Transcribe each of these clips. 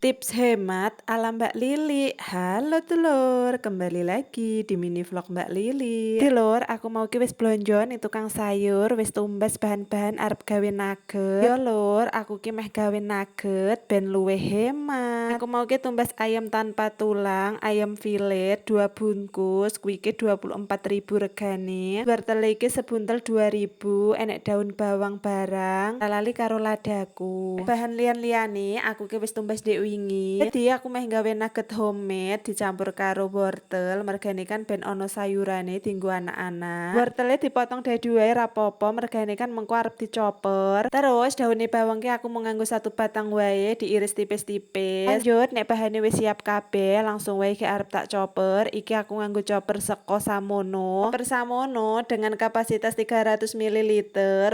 Tips hemat ala Mbak Lili. Halo dulur, kembali lagi di mini vlog Mbak Lili. Dulur, aku mau ki wis blonjo ning tukang sayur, wis tumbas bahan-bahan arep gawe nugget. Yo lur, aku ki meh gawe nugget ben luwih hemat. Aku mau ki tumbas ayam tanpa tulang, ayam filet 2 bungkus, kuwi ki 24.000 regane. Wortel iki sebuntel 2.000, enek daun bawang barang, lali karo ladaku. Bahan liyan-liyane aku ki wis tumbas dek wingi. Jadi aku meh gawe nugget homemade dicampur karo wortel, mergane kan ben ono sayurane dienggo anak-anak. Wortelnya dipotong dadi wae rapopo, mergane kan mengko arep dicoper. Terus daune bawang ki aku mau nganggo 1 batang wae diiris tipis-tipis. Lanjut nek bahane wis siap kabeh, langsung wae ki arep tak chopper. Iki aku nganggo chopper Seko Samono. Chopper Samono dengan kapasitas 300 ml,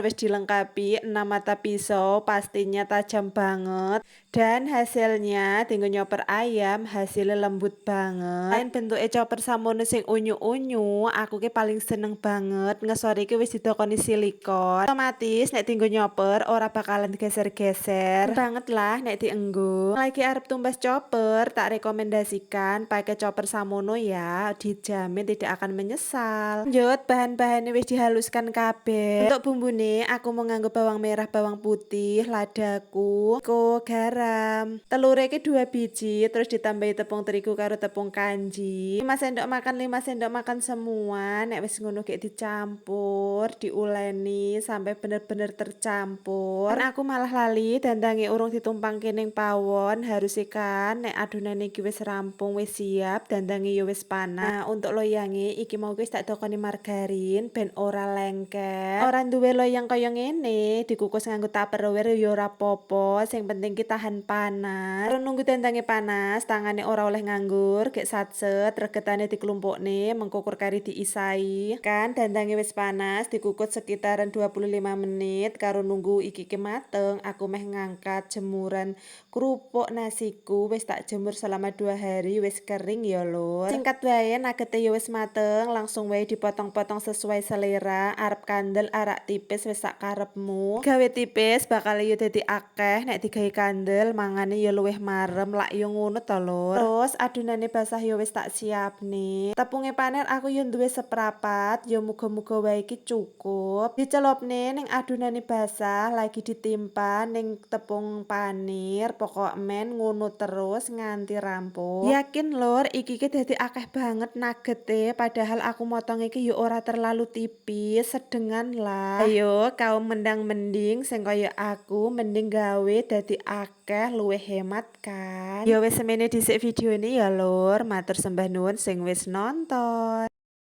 wis dilengkapi 6 mata pisau, pastinya tajam banget. Dan hasilnya tinggal nyoper ayam, hasilnya lembut banget. Lain bentuknya chopper Samono sing unyu-unyu, aku ki paling seneng banget. Ngesor iki wis didokoni silikon. Otomatis nek tinggal nyoper ora bakalan geser-geser. Banget lah nek dienggo. Lagi arep tumbas chopper, tak rekomendasikan pakai chopper Samono ya. Dijamin tidak akan menyesal. Lanjut, bahan-bahannya wis dihaluskan kabeh. Untuk bumbune aku mau nganggo bawang merah, bawang putih, ladaku, garam, telur iki 2 biji, terus ditambahi tepung terigu karo tepung kanji 5 sendok makan, 5 sendok makan semua. Nek wis ngono gek dicampur, diuleni sampai bener-bener tercampur. Kan aku malah lali dandange urung ditumpangke ning pawon, harus kan nek adonan iki wis rampung, wis siap, dandange ya wis panas. Nah, untuk loyange iki mau wis tak dokoni margarin ben ora lengket. Ora duwe loyang kaya ngene, dikukus nganggo tupperware ya ora apa-apa, sing penting ki tahan panas. Terus nunggu dandange panas, tangane ora oleh nganggur, gek satset, regetane diklumpukne, mengkukur kari diisai. Kan dandange wis panas, dikukus sekitaran 25 menit, karo nunggu iki ki mateng, aku meh ngangkat jemuran kerupuk nasiku, wis tak jemur selama 2 hari, wis kering ya lur. Singkat wae, nuggete ya wis mateng, langsung wae dipotong-potong sesuai selera, arep kandel arak tipis wis sak karepmu. Gawe tipis bakal yo dadi akeh, nek digawe kandel mangane ya luwih marem, lak yo ngono to lur. Terus adonane basah ya wis tak siapne. Tepunge paner aku yo duwe seprapat, yo muga-muga wae iki cukup. Dicelupne ning adonane basah, lagi ditimpa ning tepung panir, pokok men ngono terus nganti rampung. Yakin lur, iki ki dadi akeh banget nuggete, padahal aku motong iki yo ora terlalu tipis, sedengan lah. Ayo kaum mendang-mending sing kaya aku, mending gawe dadi akeh luwih hemat kan. Ya wis semene dhisik video ini ya lur, matur sembah nuwun sing wis nonton.